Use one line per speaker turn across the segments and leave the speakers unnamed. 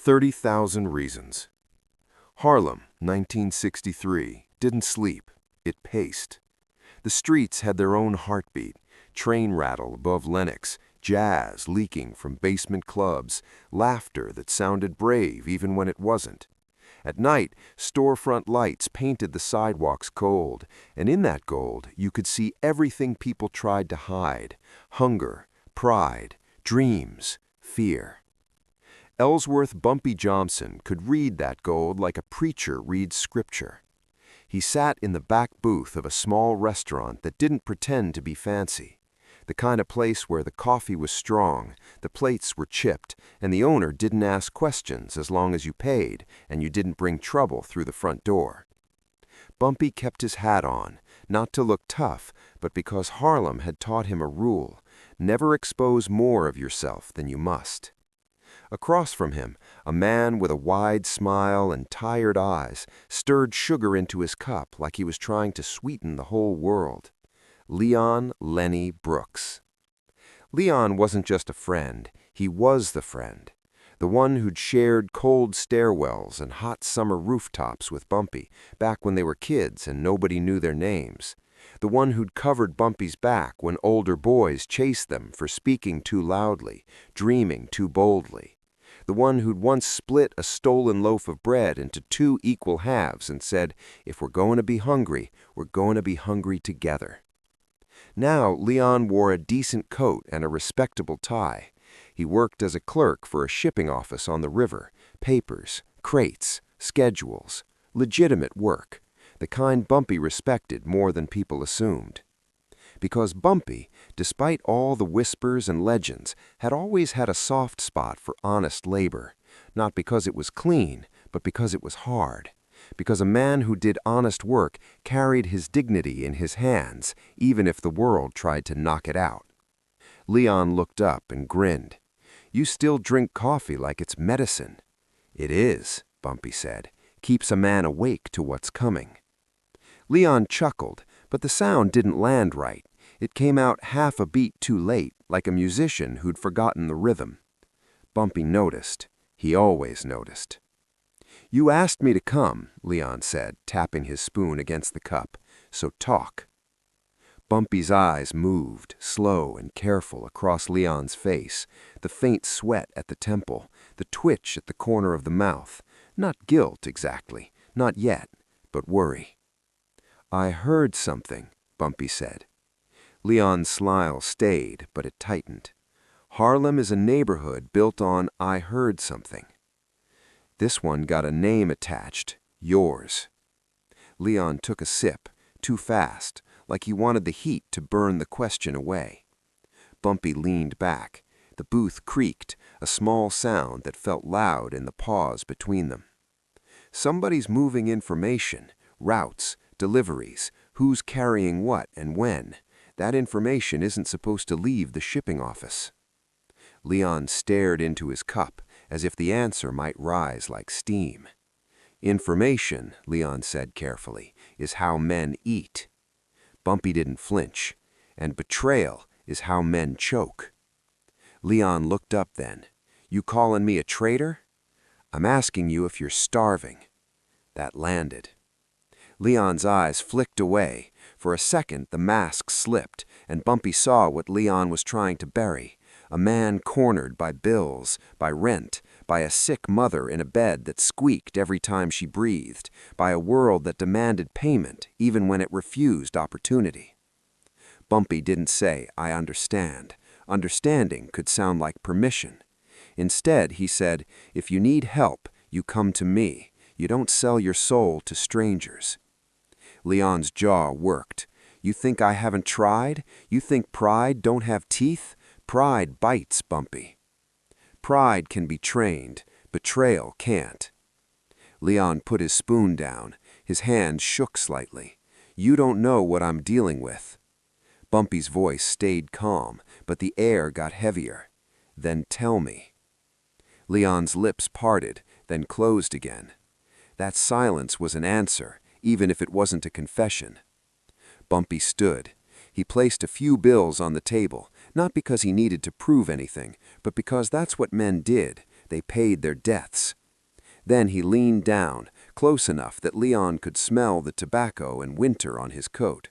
30,000 Reasons. Harlem, 1963, didn't sleep. It paced. The streets had their own heartbeat, train rattle above Lenox, jazz leaking from basement clubs, laughter that sounded brave even when it wasn't. At night, storefront lights painted the sidewalks gold, and in that gold you could see everything people tried to hide: hunger, pride, dreams, fear. Ellsworth Bumpy Johnson could read that gold like a preacher reads scripture. He sat in the back booth of a small restaurant that didn't pretend to be fancy, the kind of place where the coffee was strong, the plates were chipped, and the owner didn't ask questions as long as you paid and you didn't bring trouble through the front door. Bumpy kept his hat on, not to look tough, but because Harlem had taught him a rule: never expose more of yourself than you must. Across from him, a man with a wide smile and tired eyes stirred sugar into his cup like he was trying to sweeten the whole world. Leon Lenny Brooks. Leon wasn't just a friend, he was the friend. The one who'd shared cold stairwells and hot summer rooftops with Bumpy back when they were kids and nobody knew their names. The one who'd covered Bumpy's back when older boys chased them for speaking too loudly, dreaming too boldly. The one who'd once split a stolen loaf of bread into two equal halves and said, "If we're going to be hungry, we're going to be hungry together." Now Leon wore a decent coat and a respectable tie. He worked as a clerk for a shipping office on the river: papers, crates, schedules, legitimate work, the kind Bumpy respected more than people assumed. Because Bumpy, despite all the whispers and legends, had always had a soft spot for honest labor, not because it was clean, but because it was hard. Because a man who did honest work carried his dignity in his hands, even if the world tried to knock it out. Leon looked up and grinned. "You still drink coffee like it's medicine." "It is," Bumpy said. "Keeps a man awake to what's coming." Leon chuckled, but the sound didn't land right. It came out half a beat too late, like a musician who'd forgotten the rhythm. Bumpy noticed. He always noticed. "You asked me to come," Leon said, tapping his spoon against the cup. "So talk." Bumpy's eyes moved, slow and careful, across Leon's face, the faint sweat at the temple, the twitch at the corner of the mouth. Not guilt, exactly. Not yet, but worry. "I heard something," Bumpy said. Leon's smile stayed, but it tightened. "Harlem is a neighborhood built on 'I heard something.' This one got a name attached: yours." Leon took a sip, too fast, like he wanted the heat to burn the question away. Bumpy leaned back. The booth creaked, a small sound that felt loud in the pause between them. "Somebody's moving information, routes, deliveries, who's carrying what and when. That information isn't supposed to leave the shipping office." Leon stared into his cup, as if the answer might rise like steam. "Information," Leon said carefully, "is how men eat." Bumpy didn't flinch. "And betrayal is how men choke." Leon looked up then. "You calling me a traitor?" "I'm asking you if you're starving." That landed. Leon's eyes flicked away. For a second, the mask slipped, and Bumpy saw what Leon was trying to bury: a man cornered by bills, by rent, by a sick mother in a bed that squeaked every time she breathed, by a world that demanded payment even when it refused opportunity. Bumpy didn't say, "I understand." Understanding could sound like permission. Instead, he said, "If you need help, you come to me. You don't sell your soul to strangers." Leon's jaw worked. "You think I haven't tried? You think pride don't have teeth? Pride bites, Bumpy." "Pride can be trained. Betrayal can't." Leon put his spoon down. His hand shook slightly. "You don't know what I'm dealing with." Bumpy's voice stayed calm, but the air got heavier. "Then tell me." Leon's lips parted, then closed again. That silence was an answer, even if it wasn't a confession. Bumpy stood. He placed a few bills on the table, not because he needed to prove anything, but because that's what men did. They paid their debts. Then he leaned down, close enough that Leon could smell the tobacco and winter on his coat.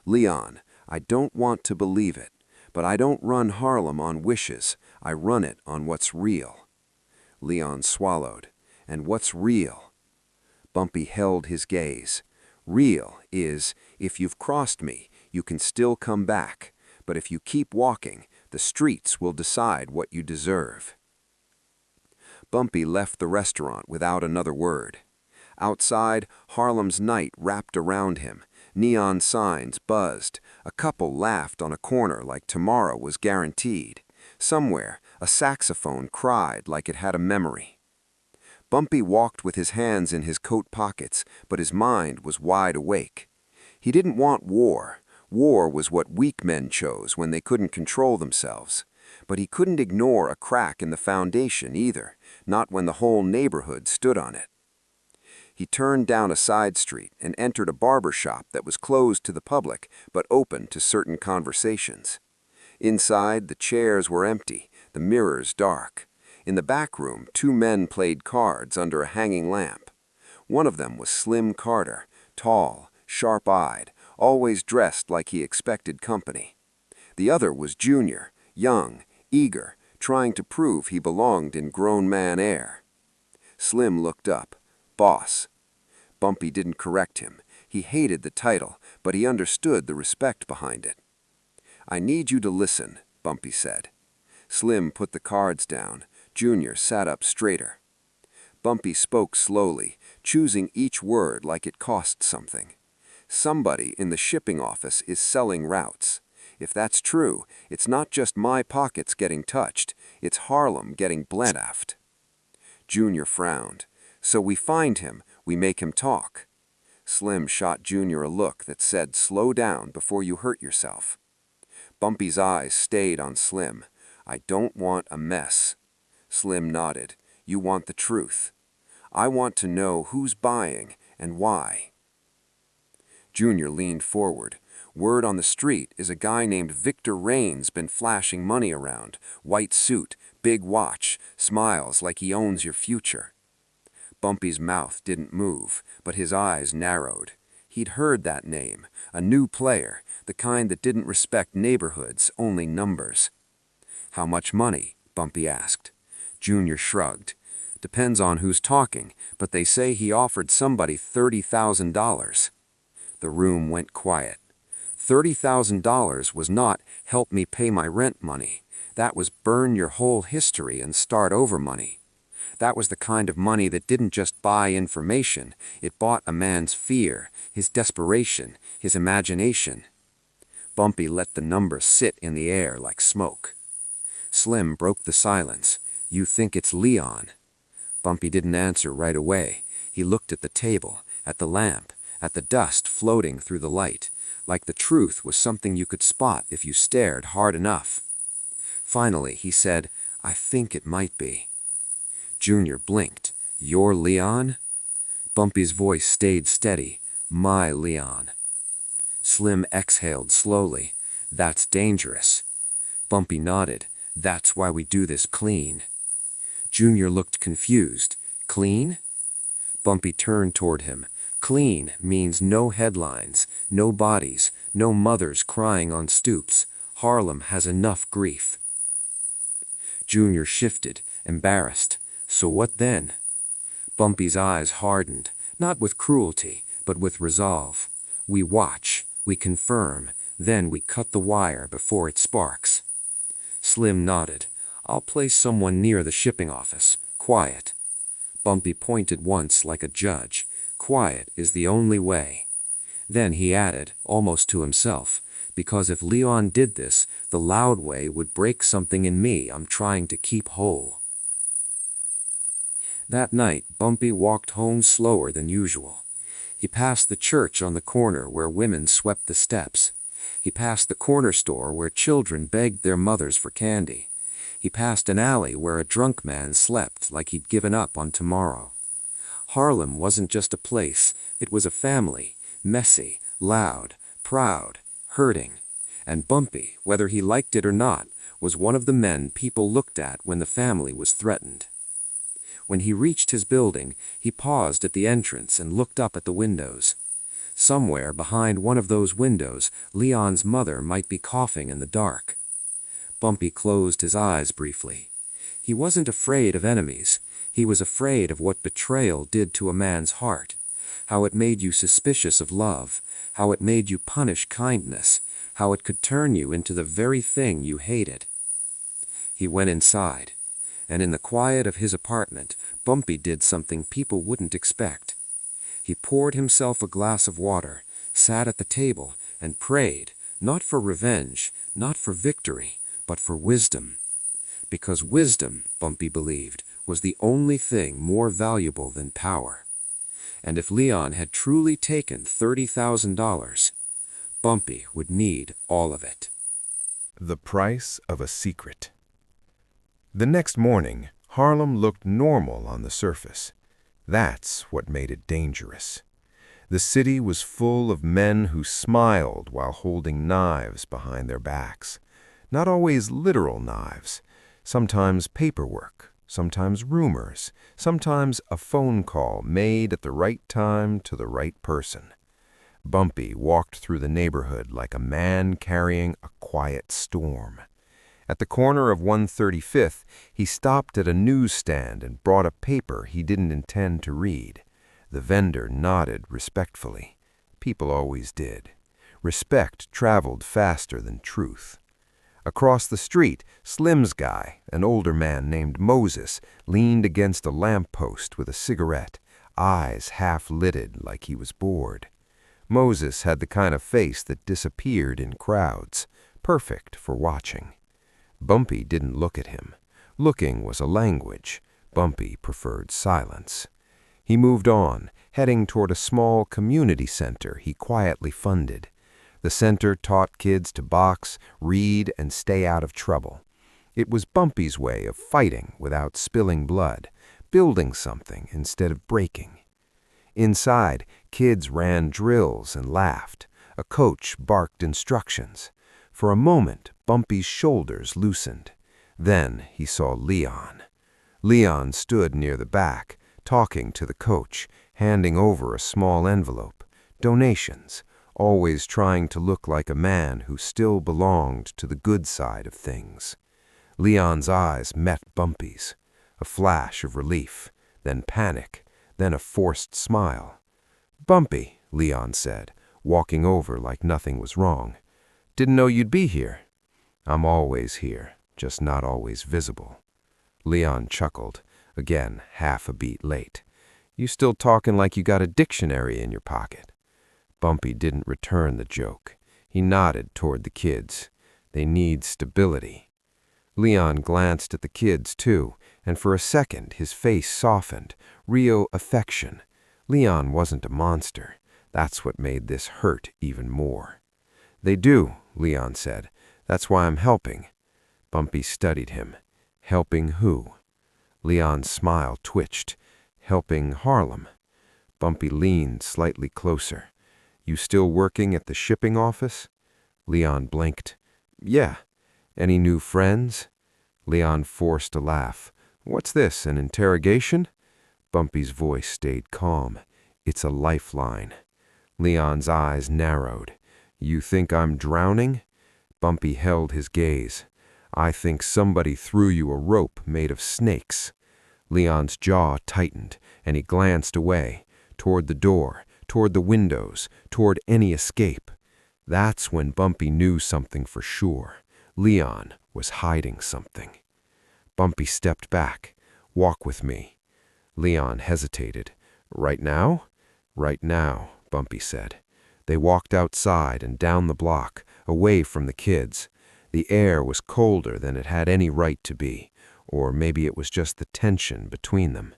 "Leon, I don't want to believe it, but I don't run Harlem on wishes. I run it on what's real." Leon swallowed. "And what's real?" Bumpy held his gaze. "Real is, if you've crossed me, you can still come back. But if you keep walking, the streets will decide what you deserve." Bumpy left the restaurant without another word. Outside, Harlem's night wrapped around him. Neon signs buzzed. A couple laughed on a corner like tomorrow was guaranteed. Somewhere, a saxophone cried like it had a memory. Bumpy walked with his hands in his coat pockets, but his mind was wide awake. He didn't want war. War was what weak men chose when they couldn't control themselves. But he couldn't ignore a crack in the foundation either, not when the whole neighborhood stood on it. He turned down a side street and entered a barber shop that was closed to the public but open to certain conversations. Inside, the chairs were empty, the mirrors dark. In the back room, two men played cards under a hanging lamp. One of them was Slim Carter, tall, sharp-eyed, always dressed like he expected company. The other was Junior, young, eager, trying to prove he belonged in grown man air. Slim looked up. "Boss." Bumpy didn't correct him. He hated the title, but he understood the respect behind it. "I need you to listen," Bumpy said. Slim put the cards down. Junior sat up straighter. Bumpy spoke slowly, choosing each word like it cost something. "Somebody in the shipping office is selling routes. If that's true, it's not just my pockets getting touched, it's Harlem getting bled-aft." Junior frowned. "So we find him, we make him talk." Slim shot Junior a look that said, "Slow down before you hurt yourself." Bumpy's eyes stayed on Slim. "I don't want a mess." Slim nodded. "You want the truth. I want to know who's buying and why." Junior leaned forward. "Word on the street is a guy named Victor Rain's been flashing money around. White suit, big watch, smiles like he owns your future." Bumpy's mouth didn't move, but his eyes narrowed. He'd heard that name, a new player, the kind that didn't respect neighborhoods, only numbers. "How much money?" Bumpy asked. Junior shrugged. "Depends on who's talking, but they say he offered somebody $30,000. The room went quiet. $30,000 was not "help me pay my rent" money. That was burn your whole history and start over money. That was the kind of money that didn't just buy information, it bought a man's fear, his desperation, his imagination. Bumpy let the number sit in the air like smoke. Slim broke the silence. "You think it's Leon?" Bumpy didn't answer right away. He looked at the table, at the lamp, at the dust floating through the light, like the truth was something you could spot if you stared hard enough. Finally, he said, "I think it might be." Junior blinked. "You're Leon?" Bumpy's voice stayed steady. "My Leon." Slim exhaled slowly. "That's dangerous." Bumpy nodded. "That's why we do this clean." Junior looked confused. "Clean?" Bumpy turned toward him. "Clean means no headlines, no bodies, no mothers crying on stoops. Harlem has enough grief." Junior shifted, embarrassed. "So what then?" Bumpy's eyes hardened, not with cruelty, but with resolve. "We watch, we confirm, then we cut the wire before it sparks." Slim nodded. "I'll place someone near the shipping office. Quiet." Bumpy pointed once like a judge. "Quiet is the only way." Then he added, almost to himself, "Because if Leon did this, the loud way would break something in me I'm trying to keep whole." That night, Bumpy walked home slower than usual. He passed the church on the corner where women swept the steps. He passed the corner store where children begged their mothers for candy. He passed an alley where a drunk man slept like he'd given up on tomorrow. Harlem wasn't just a place, it was a family, messy, loud, proud, hurting. And Bumpy, whether he liked it or not, was one of the men people looked at when the family was threatened.
When he reached his building, he paused at the entrance and looked up at the windows. Somewhere behind one of those windows, Leon's mother might be coughing in the dark. Bumpy closed his eyes briefly. He wasn't afraid of enemies. He was afraid of what betrayal did to a man's heart, how it made you suspicious of love, how it made you punish kindness, how it could turn you into the very thing you hated. He went inside, and in the quiet of his apartment, Bumpy did something people wouldn't expect. He poured himself a glass of water, sat at the table, and prayed, not for revenge, not for victory, but for wisdom. Because wisdom, Bumpy believed, was the only thing more valuable than power. And if Leon had truly taken $30,000, Bumpy would need all of it.
The price of a secret. The next morning, Harlem looked normal on the surface. That's what made it dangerous. The city was full of men who smiled while holding knives behind their backs. Not always literal knives. Sometimes paperwork, sometimes rumors, sometimes a phone call made at the right time to the right person. Bumpy walked through the neighborhood like a man carrying a quiet storm. At the corner of 135th, he stopped at a newsstand and brought a paper he didn't intend to read. The vendor nodded respectfully. People always did. Respect traveled faster than truth. Across the street, Slim's guy, an older man named Moses, leaned against a lamppost with a cigarette, eyes half-lidded like he was bored. Moses had the kind of face that disappeared in crowds, perfect for watching. Bumpy didn't look at him. Looking was a language. Bumpy preferred silence. He moved on, heading toward a small community center he quietly funded. The center taught kids to box, read, and stay out of trouble. It was Bumpy's way of fighting without spilling blood, building something instead of breaking. Inside, kids ran drills and laughed. A coach barked instructions. For a moment, Bumpy's shoulders loosened. Then he saw Leon. Leon stood near the back, talking to the coach, handing over a small envelope. Donations, always trying to look like a man who still belonged to the good side of things. Leon's eyes met Bumpy's. A flash of relief, then panic, then a forced smile. "Bumpy," Leon said, walking over like nothing was wrong. "Didn't know you'd be here." "I'm always here, just not always visible." Leon chuckled, again half a beat late. "You still talking like you got a dictionary in your pocket." Bumpy didn't return the joke. He nodded toward the kids. "They need stability." Leon glanced at the kids, too, and for a second his face softened, real affection. Leon wasn't a monster. That's what made this hurt even more. "They do," Leon said. "That's why I'm helping." Bumpy studied him. "Helping who?" Leon's smile twitched. "Helping Harlem." Bumpy leaned slightly closer. "You still working at the shipping office?" Leon blinked. "Yeah." "Any new friends?" Leon forced a laugh. "What's this, an interrogation?" Bumpy's voice stayed calm. "It's a lifeline." Leon's eyes narrowed. "You think I'm drowning?" Bumpy held his gaze. "I think somebody threw you a rope made of snakes." Leon's jaw tightened, and he glanced away, toward the door, toward the windows, toward any escape. That's when Bumpy knew something for sure. Leon was hiding something. Bumpy stepped back. "Walk with me." Leon hesitated. "Right now?" "Right now," Bumpy said. They walked outside and down the block, away from the kids. The air was colder than it had any right to be, or maybe it was just the tension between them.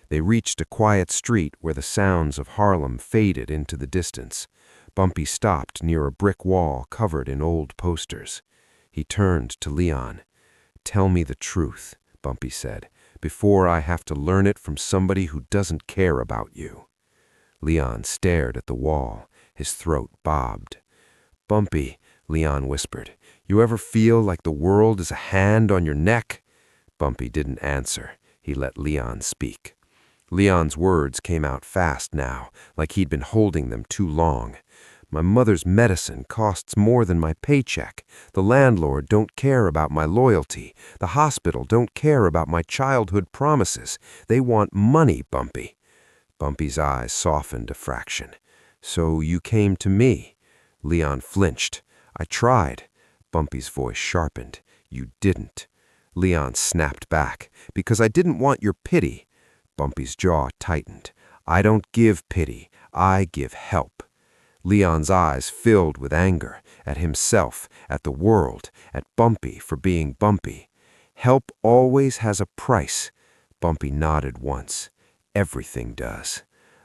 They reached a quiet street where the sounds of Harlem faded into the distance. Bumpy stopped near a brick wall covered in old posters. He turned to Leon. "Tell me the truth," Bumpy said, "before I have to learn it from somebody who doesn't care about you." Leon stared at the wall. His throat bobbed. "Bumpy," Leon whispered, "you ever feel like the world is a hand on your neck?" Bumpy didn't answer. He let Leon speak. Leon's words came out fast now, like he'd been holding them too long. My mother's medicine costs more than my paycheck. The landlord don't care about my loyalty. The hospital don't care about my childhood promises. They want money, Bumpy. Bumpy's eyes softened a fraction. So you came to me. Leon flinched. I tried. Bumpy's voice sharpened. You didn't. Leon snapped back. Because I didn't want your pity. Bumpy's jaw tightened. I don't give pity. I give help. Leon's eyes filled with anger, at himself, at the world, at Bumpy for being Bumpy. Help always has a price. Bumpy nodded once. Everything does.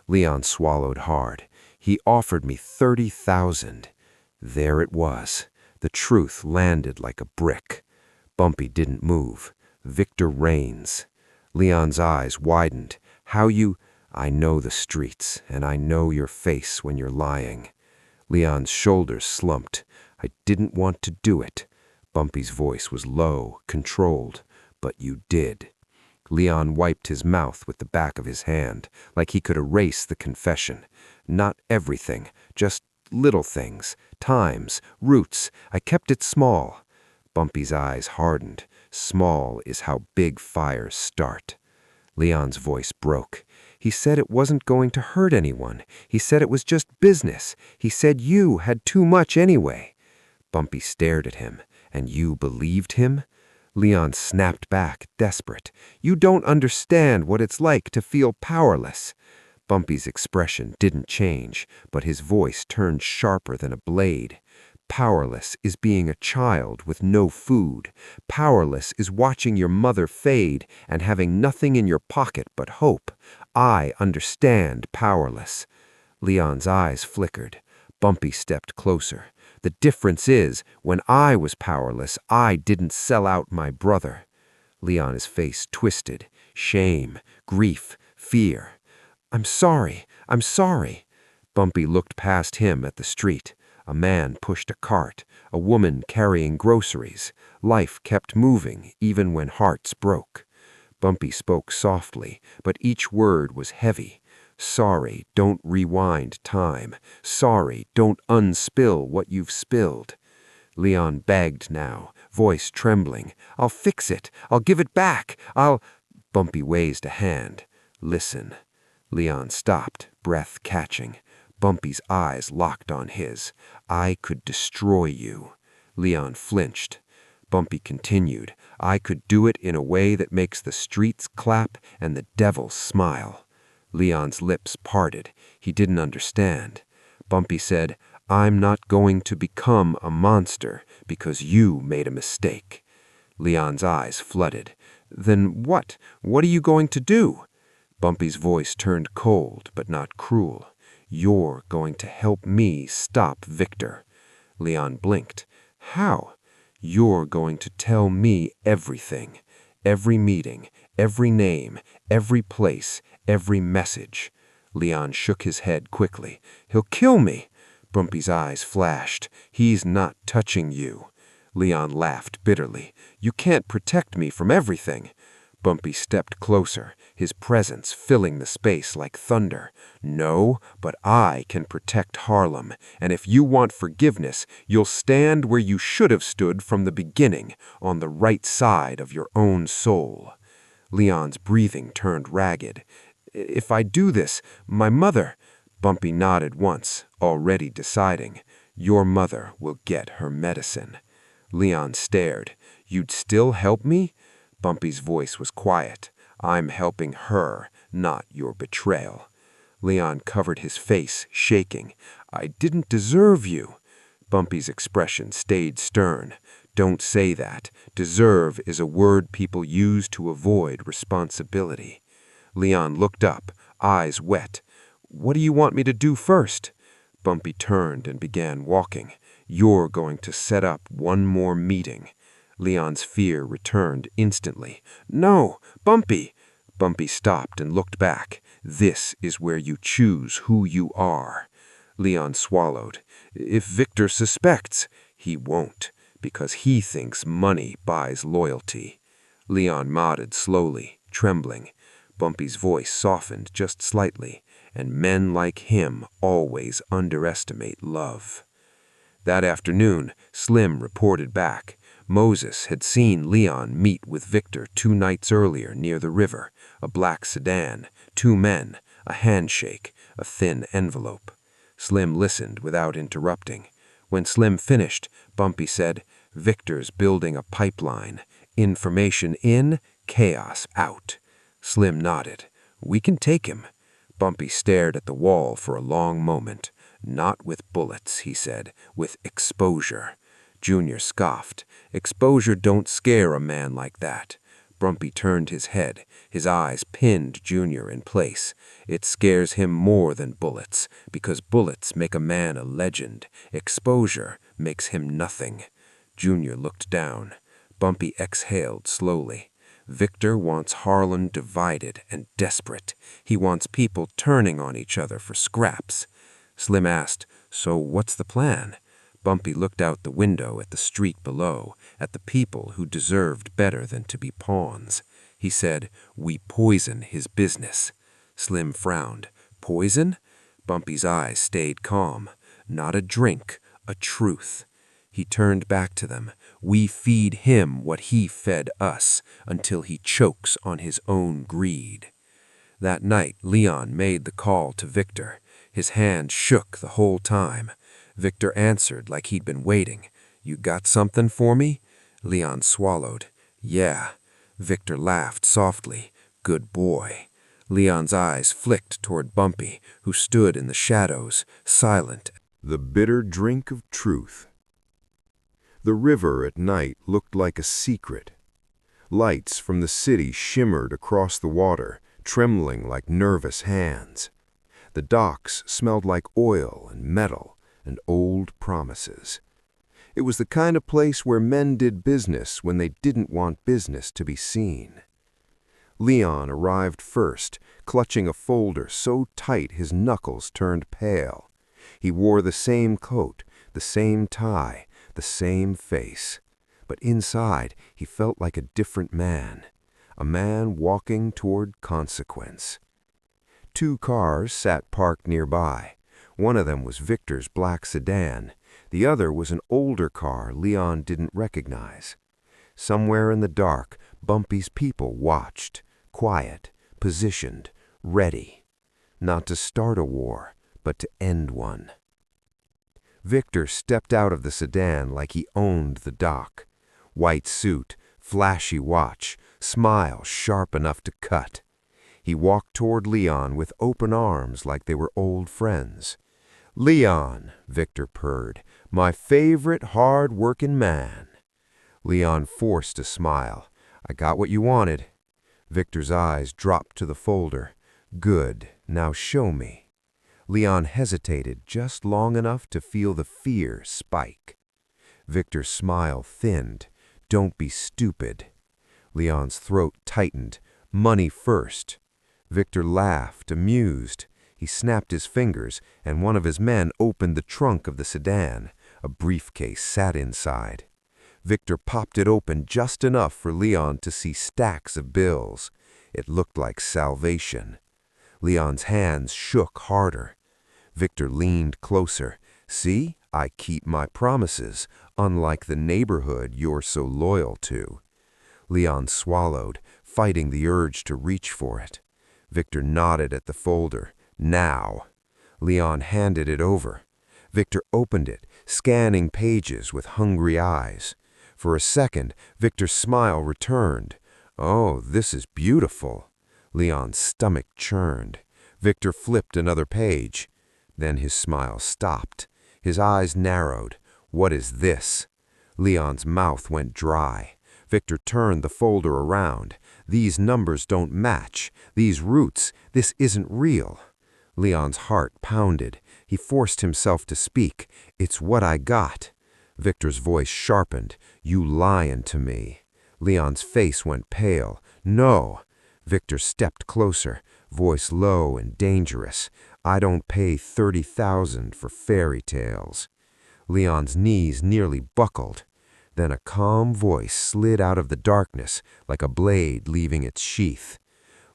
Leon swallowed hard. He offered me 30,000. There it was. The truth landed like a brick. Bumpy didn't move. Victor reigns. Leon's eyes widened. How you... I know the streets, and I know your face when you're lying. Leon's shoulders slumped. I didn't want to do it. Bumpy's voice was low, controlled. But you did. Leon wiped his mouth with the back of his hand, like he could erase the confession. Not everything, just little things, times, routes. I kept it small. Bumpy's eyes hardened. Small is how big fires start. Leon's voice broke. He said it wasn't going to hurt anyone. He said it was just business. He said you had too much anyway. Bumpy stared at him. And you believed him? Leon snapped back, desperate. You don't understand what it's like to feel powerless. Bumpy's expression didn't change, but his voice turned sharper than a blade. Powerless is being a child with no food. Powerless is watching your mother fade and having nothing in your pocket but hope. I understand powerless. Leon's eyes flickered. Bumpy stepped closer. The difference is, when I was powerless, I didn't sell out my brother. Leon's face twisted. Shame, grief, fear. I'm sorry. I'm sorry. Bumpy looked past him at the street. A man pushed a cart, a woman carrying groceries. Life kept moving, even when hearts broke. Bumpy spoke softly, but each word was heavy. Sorry, don't rewind time. Sorry, don't unspill what you've spilled. Leon begged now, voice trembling. I'll fix it. I'll give it back. Bumpy raised a hand. Listen. Leon stopped, breath catching. Bumpy's eyes locked on his. I could destroy you. Leon flinched. Bumpy continued. I could do it in a way that makes the streets clap and the devil smile. Leon's lips parted. He didn't understand. Bumpy said, I'm not going to become a monster because you made a mistake. Leon's eyes flooded. Then what? What are you going to do? Bumpy's voice turned cold, but not cruel. You're going to help me stop Victor. Leon blinked. How? You're going to tell me everything. Every meeting, every name, every place, every message. Leon shook his head quickly. He'll kill me. Bumpy's eyes flashed. He's not touching you. Leon laughed bitterly. You can't protect me from everything. Bumpy stepped closer, his presence filling the space like thunder. No, but I can protect Harlem, and if you want forgiveness, you'll stand where you should have stood from the beginning, on the right side of your own soul. Leon's breathing turned ragged. If I do this, my mother... Bumpy nodded once, already deciding. Your mother will get her medicine. Leon stared. You'd still help me? Bumpy's voice was quiet. I'm helping her, not your betrayal. Leon covered his face, shaking. I didn't deserve you. Bumpy's expression stayed stern. Don't say that. Deserve is a word people use to avoid responsibility. Leon looked up, eyes wet. What do you want me to do first? Bumpy turned and began walking. You're going to set up one more meeting. Leon's fear returned instantly. No, Bumpy! Bumpy stopped and looked back. This is where you choose who you are. Leon swallowed. If Victor suspects, he won't, because he thinks money buys loyalty. Leon nodded slowly.
Trembling, Bumpy's voice softened just slightly, and men like him always underestimate love. That afternoon, Slim reported back. Moses had seen Leon meet with Victor 2 nights earlier near the river, a black sedan, 2 men, a handshake, a thin envelope. Slim listened without interrupting. When Slim finished, Bumpy said, "Victor's building a pipeline. Information in, chaos out." Slim nodded. "We can take him." Bumpy stared at the wall for a long moment. "Not with bullets," he said, "with exposure." Junior scoffed. "Exposure don't scare a man like that." Bumpy turned his head. His eyes pinned Junior in place. "It scares him more than bullets, because bullets make a man a legend. Exposure makes him nothing." Junior looked down. Bumpy exhaled slowly. "Victor wants Harlem divided and desperate. He wants people turning on each other for scraps." Slim asked, "So what's the plan?" Bumpy looked out the window at the street below, at the people who deserved better than to be pawns. He said, "We poison his business." Slim frowned. "Poison?" Bumpy's eyes stayed calm. "Not a drink, a truth." He turned back to them. "We feed him what he fed us, until he chokes on his own greed." That night, Leon made the call to Victor. His hand shook the whole time. Victor answered like he'd been waiting. "You got something for me?" Leon swallowed. "Yeah." Victor laughed softly. "Good boy." Leon's eyes flicked toward Bumpy, who stood in the shadows, silent.
The bitter drink of truth. The river at night looked like a secret. Lights from the city shimmered across the water, trembling like nervous hands. The docks smelled like oil and metal and old promises. It was the kind of place where men did business when they didn't want business to be seen. Leon arrived first, clutching a folder so tight his knuckles turned pale. He wore the same coat, the same tie, the same face. But inside, he felt like a different man, a man walking toward consequence. 2 cars sat parked nearby. One of them was Victor's black sedan. The other was an older car Leon didn't recognize. Somewhere in the dark, Bumpy's people watched, quiet, positioned, ready. Not to start a war, but to end one. Victor stepped out of the sedan like he owned the dock. White suit, flashy watch, smile sharp enough to cut. He walked toward Leon with open arms like they were old friends. "Leon," Victor purred, "my favorite hard-working man." Leon forced a smile. "I got what you wanted." Victor's eyes dropped to the folder. "Good, now show me." Leon hesitated just long enough to feel the fear spike. Victor's smile thinned. "Don't be stupid." Leon's throat tightened. "Money first." Victor laughed, amused. He snapped his fingers, and one of his men opened the trunk of the sedan. A briefcase sat inside. Victor popped it open just enough for Leon to see stacks of bills. It looked like salvation. Leon's hands shook harder. Victor leaned closer. "See, I keep my promises, unlike the neighborhood you're so loyal to." Leon swallowed, fighting the urge to reach for it. Victor nodded at the folder. "Now." Leon handed it over. Victor opened it, scanning pages with hungry eyes. For a second, Victor's smile returned. "Oh, this is beautiful." Leon's stomach churned. Victor flipped another page. Then his smile stopped. His eyes narrowed. "What is this?" Leon's mouth went dry. Victor turned the folder around. "These numbers don't match. These roots, this isn't real." Leon's heart pounded. He forced himself to speak. "It's what I got." Victor's voice sharpened. "You lying to me." Leon's face went pale. "No." Victor stepped closer, voice low and dangerous. "I don't pay 30,000 for fairy tales." Leon's knees nearly buckled. Then a calm voice slid out of the darkness like a blade leaving its sheath.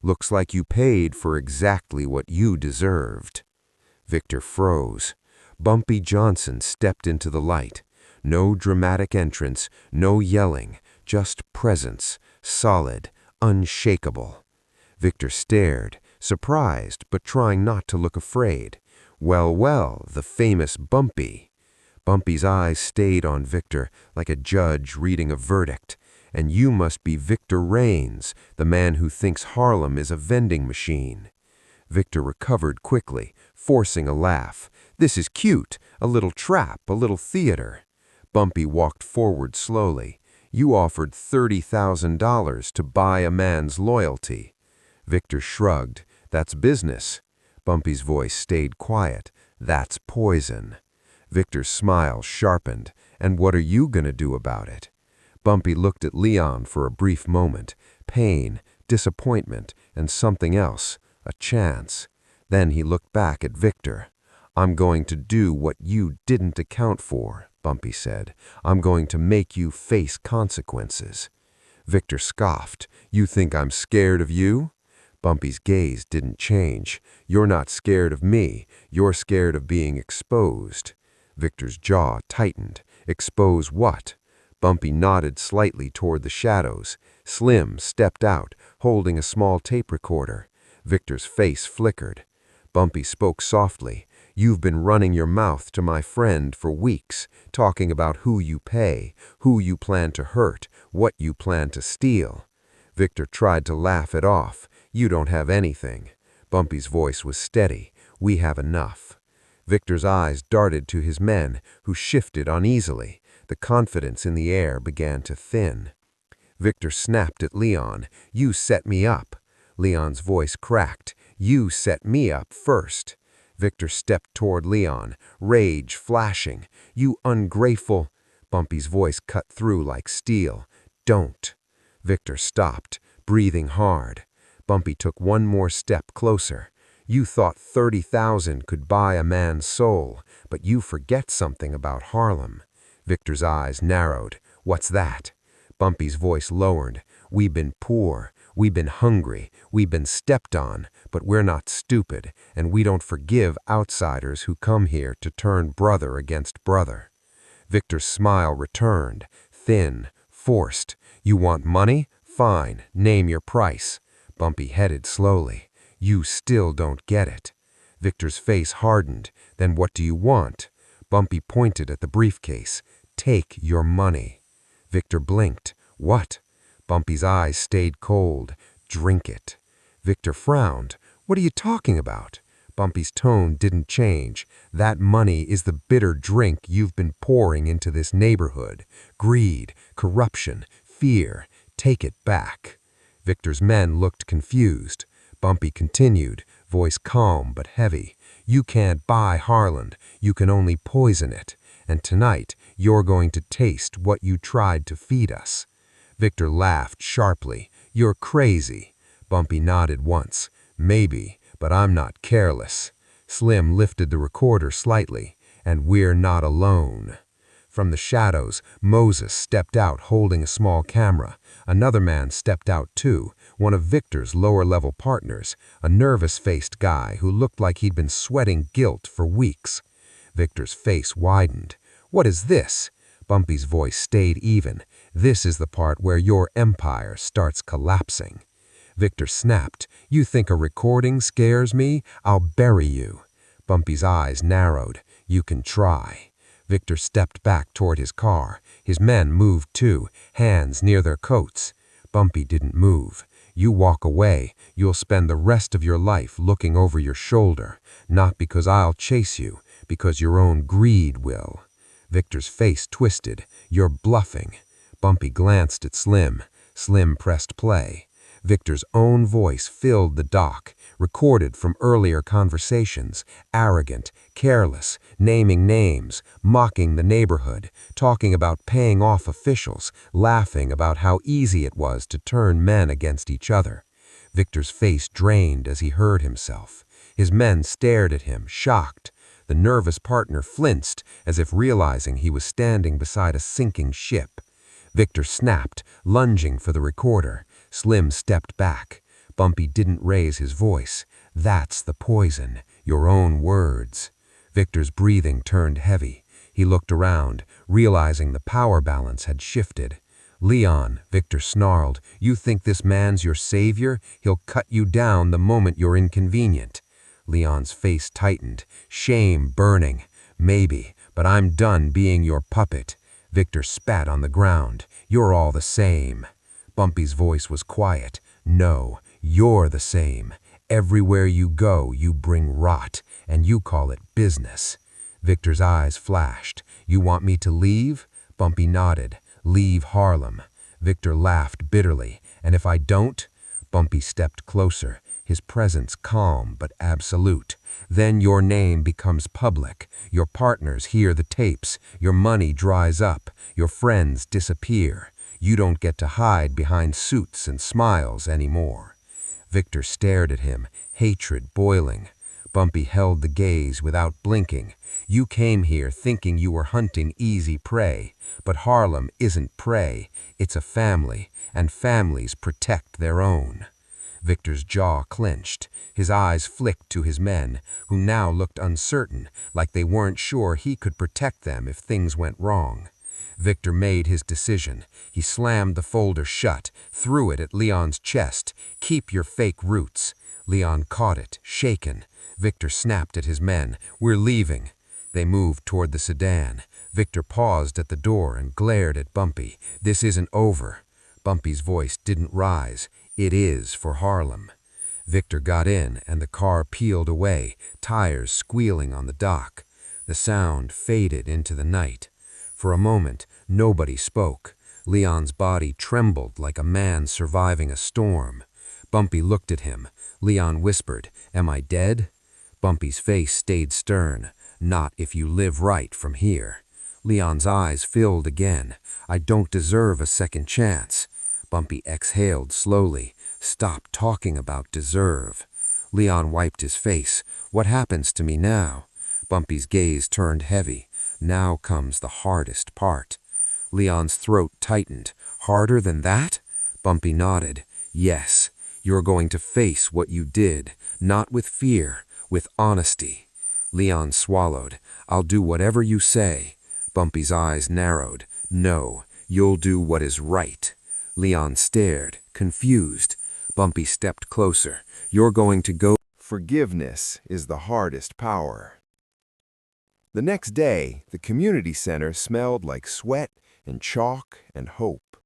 "Looks like you paid for exactly what you deserved." Victor froze. Bumpy Johnson stepped into the light. No dramatic entrance, no yelling, just presence, solid, unshakable. Victor stared, surprised but trying not to look afraid. Well, well, the famous Bumpy. Bumpy's eyes stayed on Victor like a judge reading a verdict. "And you must be Victor Raines, the man who thinks Harlem is a vending machine." Victor recovered quickly, forcing a laugh. "This is cute, a little trap, a little theater." Bumpy walked forward slowly. "You offered $30,000 to buy a man's loyalty." Victor shrugged. "That's business." Bumpy's voice stayed quiet. "That's poison." Victor's smile sharpened. "And what are you gonna do about it?" Bumpy looked at Leon for a brief moment. Pain, disappointment, and something else. A chance. Then he looked back at Victor. "I'm going to do what you didn't account for," Bumpy said. "I'm going to make you face consequences." Victor scoffed. "You think I'm scared of you?" Bumpy's gaze didn't change. "You're not scared of me. You're scared of being exposed." Victor's jaw tightened. "Expose what?" Bumpy nodded slightly toward the shadows. Slim stepped out, holding a small tape recorder. Victor's face flickered. Bumpy spoke softly. "You've been running your mouth to my friend for weeks, talking about who you pay, who you plan to hurt, what you plan to steal." Victor tried to laugh it off. "You don't have anything." Bumpy's voice was steady. "We have enough." Victor's eyes darted to his men, who shifted uneasily. The confidence in the air began to thin. Victor snapped at Leon. "You set me up." Leon's voice cracked. "You set me up first." Victor stepped toward Leon, rage flashing. "You ungrateful—" Bumpy's voice cut through like steel. "Don't." Victor stopped, breathing hard. Bumpy took one more step closer. "You thought 30,000 could buy a man's soul, but you forget something about Harlem." Victor's eyes narrowed. "What's that?" Bumpy's voice lowered. "We've been poor. We've been hungry. We've been stepped on, but we're not stupid, and we don't forgive outsiders who come here to turn brother against brother." Victor's smile returned, thin, forced. "You want money? Fine, name your price." Bumpy headed slowly. "You still don't get it." Victor's face hardened. "Then what do you want?" Bumpy pointed at the briefcase. "Take your money." Victor blinked. "What?" Bumpy's eyes stayed cold. "Drink it." Victor frowned. "What are you talking about?" Bumpy's tone didn't change. "That money is the bitter drink you've been pouring into this neighborhood. Greed, corruption, fear. Take it back." Victor's men looked confused. Bumpy continued, voice calm but heavy. "You can't buy Harlem. You can only poison it. And tonight, you're going to taste what you tried to feed us." Victor laughed sharply. "You're crazy." Bumpy nodded once. "Maybe, but I'm not careless." Slim lifted the recorder slightly. "And we're not alone." From the shadows, Moses stepped out holding a small camera. Another man stepped out too, one of Victor's lower-level partners, a nervous-faced guy who looked like he'd been sweating guilt for weeks. Victor's face widened. "What is this?" Bumpy's voice stayed even. "This is the part where your empire starts collapsing." Victor snapped. "You think a recording scares me? I'll bury you." Bumpy's eyes narrowed. "You can try." Victor stepped back toward his car. His men moved too, hands near their coats. Bumpy didn't move. "You walk away, you'll spend the rest of your life looking over your shoulder. Not because I'll chase you, because your own greed will." Victor's face twisted. "You're bluffing." Bumpy glanced at Slim. Slim pressed play. Victor's own voice filled the dock, recorded from earlier conversations, arrogant, careless, naming names, mocking the neighborhood, talking about paying off officials, laughing about how easy it was to turn men against each other. Victor's face drained as he heard himself. His men stared at him, shocked. The nervous partner flinched, as if realizing he was standing beside a sinking ship.
Victor snapped, lunging for the recorder. Slim stepped back. Bumpy didn't raise his voice. "That's the poison. Your own words." Victor's breathing turned heavy. He looked around, realizing the power balance had shifted. "Leon," Victor snarled, "you think this man's your savior? He'll cut you down the moment you're inconvenient." Leon's face tightened, shame burning. "Maybe, but I'm done being your puppet." Victor spat on the ground. "You're all the same." Bumpy's voice was quiet. "No, you're the same. Everywhere you go, you bring rot, and you call it business." Victor's eyes flashed. "You want me to leave?" Bumpy nodded. "Leave Harlem." Victor laughed bitterly. "And if I don't?" Bumpy stepped closer, his presence calm but absolute. "Then your name becomes public. Your partners hear the tapes. Your money dries up. Your friends disappear. You don't get to hide behind suits and smiles anymore." Victor stared at him, hatred boiling. Bumpy held the gaze without blinking. "You came here thinking you were hunting easy prey, but Harlem isn't prey. It's a family, and families protect their own." Victor's jaw clenched. His eyes flicked to his men, who now looked uncertain, like they weren't sure he could protect them if things went wrong. Victor made his decision. He slammed the folder shut, threw it at Leon's chest. "Keep your fake roots." Leon caught it, shaken. Victor snapped at his men. "We're leaving." They moved toward the sedan. Victor paused at the door and glared at Bumpy. "This isn't over." Bumpy's voice didn't rise. "It is for Harlem." Victor got in, and the car peeled away, tires squealing on the dock. The sound faded into the night. For a moment, nobody spoke. Leon's body trembled like a man surviving a storm. Bumpy looked at him. Leon whispered, "Am I dead?" Bumpy's face stayed stern. "Not if you live right from here." Leon's eyes filled again. "I don't deserve a second chance." Bumpy exhaled slowly. "Stop talking about deserve." Leon wiped his face. "What happens to me now?" Bumpy's gaze turned heavy. "Now comes the hardest part." Leon's throat tightened. "Harder than that?" Bumpy nodded. "Yes. You're going to face what you did, not with fear, with honesty." Leon swallowed. "I'll do whatever you say." Bumpy's eyes narrowed. "No, you'll do what is right." Leon stared, confused. Bumpy stepped closer. "You're going to go—"
Forgiveness is the hardest power. The next day, the community center smelled like sweat and chalk and hope.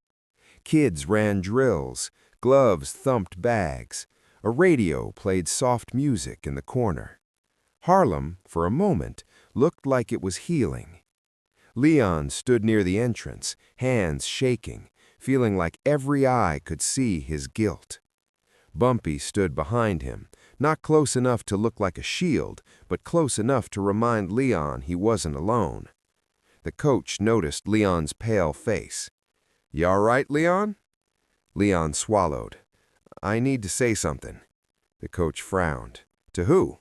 Kids ran drills, gloves thumped bags. A radio played soft music in the corner. Harlem, for a moment, looked like it was healing. Leon stood near the entrance, hands shaking, feeling like every eye could see his guilt. Bumpy stood behind him, not close enough to look like a shield, but close enough to remind Leon he wasn't alone. The coach noticed Leon's pale face. "You all right, Leon?" Leon swallowed. "I need to say something." The coach frowned. "To who?"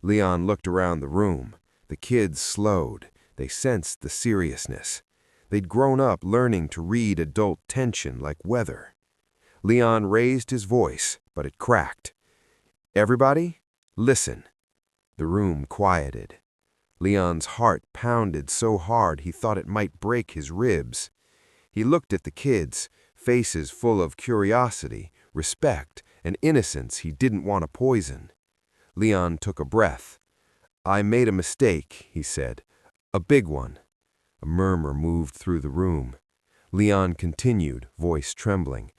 Leon looked around the room. The kids slowed. They sensed the seriousness. They'd grown up learning to read adult tension like weather. Leon raised his voice, but it cracked. "Everybody, listen." The room quieted. Leon's heart pounded so hard he thought it might break his ribs. He looked at the kids, faces full of curiosity, respect, and innocence he didn't want to poison. Leon took a breath. "I made a mistake," he said. "A big one." A murmur moved through the room. Leon continued, voice trembling.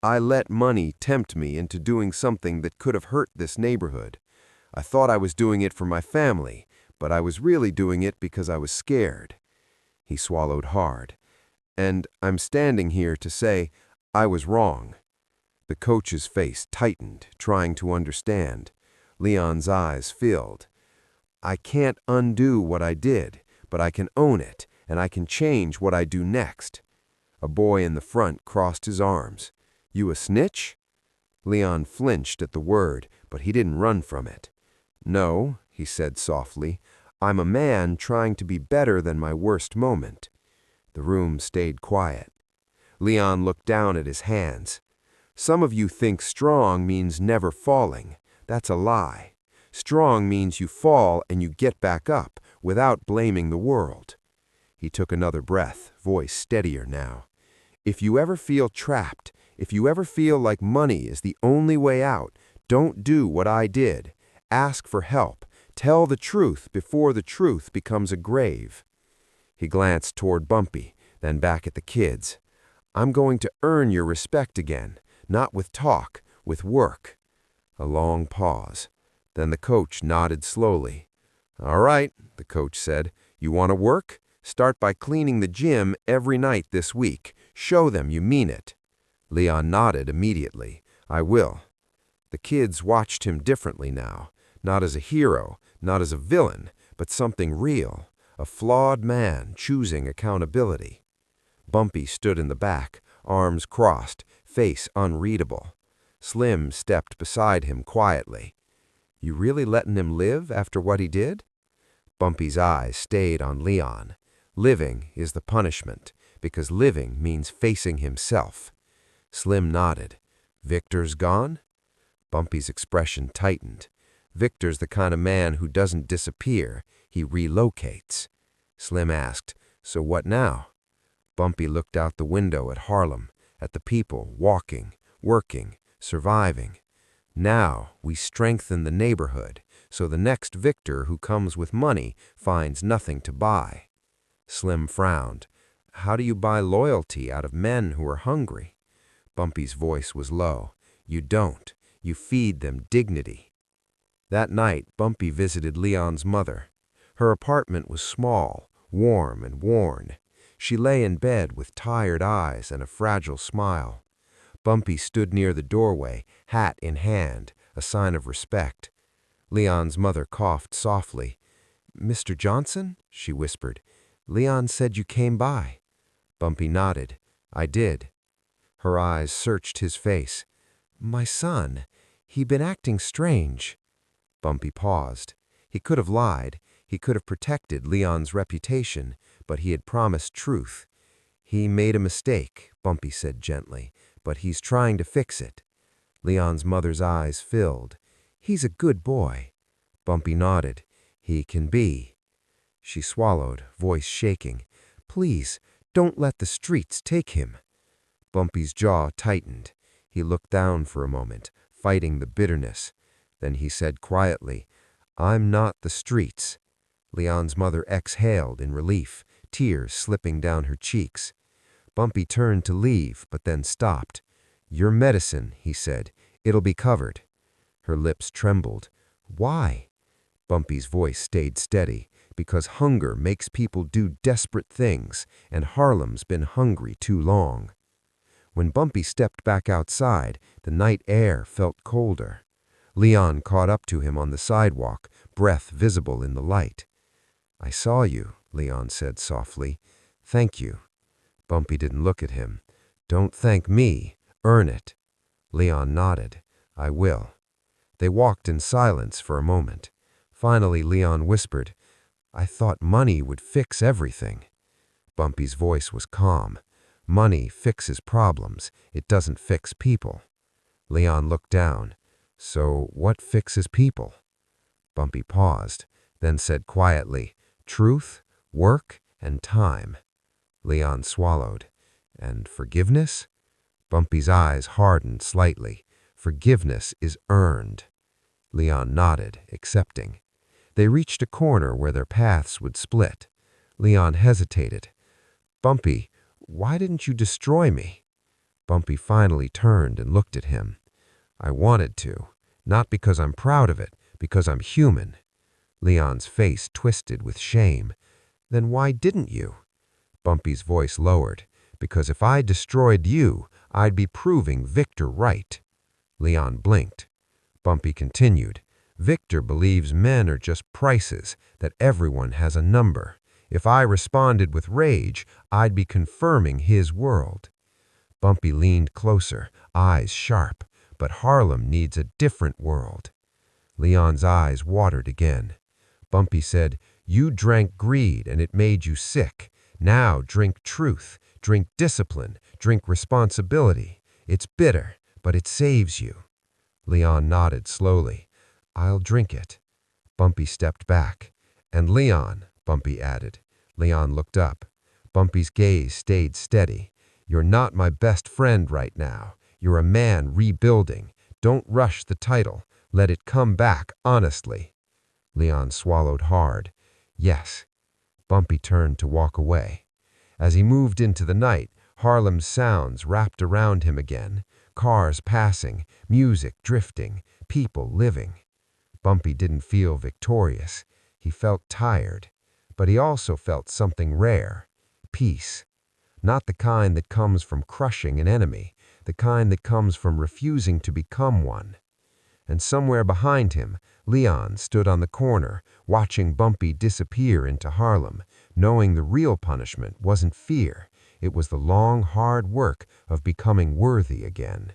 "I let money tempt me into doing something that could have hurt this neighborhood. I thought I was doing it for my family, but I was really doing it because I was scared." He swallowed hard. "And I'm standing here to say I was wrong." The coach's face tightened, trying to understand. Leon's eyes filled. "I can't undo what I did, but I can own it, and I can change what I do next." A boy in the front crossed his arms. "You a snitch?" Leon flinched at the word, but he didn't run from it. "No," he said softly. "I'm a man trying to be better than my worst moment." The room stayed quiet. Leon looked down at his hands. Some of you think strong means never falling. That's a lie. Strong means you fall and you get back up without blaming the world. He took another breath, voice steadier now. If you ever feel trapped, if you ever feel like money is the only way out, don't do what I did. Ask for help. Tell the truth before the truth becomes a grave. He glanced toward Bumpy, then back at the kids. I'm going to earn your respect again, not with talk, with work. A long pause. Then the coach nodded slowly. All right, the coach said. You want to work? Start by cleaning the gym every night this week. Show them you mean it. Leon nodded immediately. I will. The kids watched him differently now, not as a hero, not as a villain, but something real, a flawed man choosing accountability. Bumpy stood in the back, arms crossed, face unreadable. Slim stepped beside him quietly. You really letting him live after what he did? Bumpy's eyes stayed on Leon. Living is the punishment, because living means facing himself. Slim nodded. Victor's gone? Bumpy's expression tightened. Victor's the kind of man who doesn't disappear, he relocates. Slim asked, so what now? Bumpy looked out the window at Harlem, at the people walking, working, surviving. Now we strengthen the neighborhood, so the next victor who comes with money finds nothing to buy. Slim frowned. How do you buy loyalty out of men who are hungry? Bumpy's voice was low. You don't. You feed them dignity. That night, Bumpy visited Leon's mother. Her apartment was small, warm and worn. She lay in bed with tired eyes and a fragile smile. Bumpy stood near the doorway, hat in hand, a sign of respect. Leon's mother coughed softly. Mr. Johnson? She whispered. Leon said you came by. Bumpy nodded. I did. Her eyes searched his face. My son, he been acting strange. Bumpy paused. He could have lied. He could have protected Leon's reputation, but he had promised truth. He made a mistake, Bumpy said gently, but he's trying to fix it. Leon's mother's eyes filled. He's a good boy. Bumpy nodded. He can be. She swallowed, voice shaking. Please, don't let the streets take him. Bumpy's jaw tightened. He looked down for a moment, fighting the bitterness. Then he said quietly, I'm not the streets. Leon's mother exhaled in relief, tears slipping down her cheeks. Bumpy turned to leave, but then stopped. Your medicine, he said. It'll be covered. Her lips trembled. Why? Bumpy's voice stayed steady, because hunger makes people do desperate things, and Harlem's been hungry too long. When Bumpy stepped back outside, the night air felt colder. Leon caught up to him on the sidewalk, breath visible in the light. I saw you, Leon said softly. Thank you. Bumpy didn't look at him. Don't thank me. Earn it. Leon nodded. I will. They walked in silence for a moment. Finally, Leon whispered, I thought money would fix everything. Bumpy's voice was calm. Money fixes problems. It doesn't fix people. Leon looked down. So what fixes people? Bumpy paused, then said quietly, truth, work, and time. Leon swallowed. And forgiveness? Bumpy's eyes hardened slightly. Forgiveness is earned. Leon nodded, accepting. They reached a corner where their paths would split. Leon hesitated. Bumpy, why didn't you destroy me? Bumpy finally turned and looked at him. I wanted to, not because I'm proud of it, because I'm human. Leon's face twisted with shame. Then why didn't you? Bumpy's voice lowered. Because if I destroyed you, I'd be proving Victor right. Leon blinked. Bumpy continued. Victor believes men are just prices, that everyone has a number. If I responded with rage, I'd be confirming his world. Bumpy leaned closer, eyes sharp. But Harlem needs a different world. Leon's eyes watered again. Bumpy said, you drank greed and it made you sick. Now drink truth.
Drink discipline, drink responsibility. It's bitter, but it saves you." Leon nodded slowly. "I'll drink it." Bumpy stepped back. "And Leon," Bumpy added. Leon looked up. Bumpy's gaze stayed steady. "You're not my best friend right now. You're a man rebuilding. Don't rush the title. Let it come back honestly." Leon swallowed hard. "Yes." Bumpy turned to walk away. As he moved into the night, Harlem's sounds wrapped around him again. Cars passing, music drifting, people living. Bumpy didn't feel victorious. He felt tired. But he also felt something rare. Peace. Not the kind that comes from crushing an enemy, the kind that comes from refusing to become one. And somewhere behind him, Leon stood on the corner, watching Bumpy disappear into Harlem, knowing the real punishment wasn't fear, it was the long, hard work of becoming worthy again.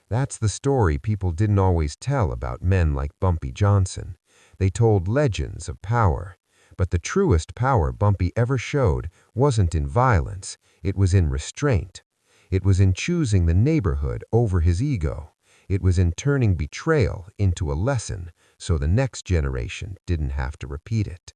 That's the story people didn't always tell about men like Bumpy Johnson. They told legends of power. But the truest power Bumpy ever showed wasn't in violence, it was in restraint. It was in choosing the neighborhood over his ego. It was in turning betrayal into a lesson so the next generation didn't have to repeat it.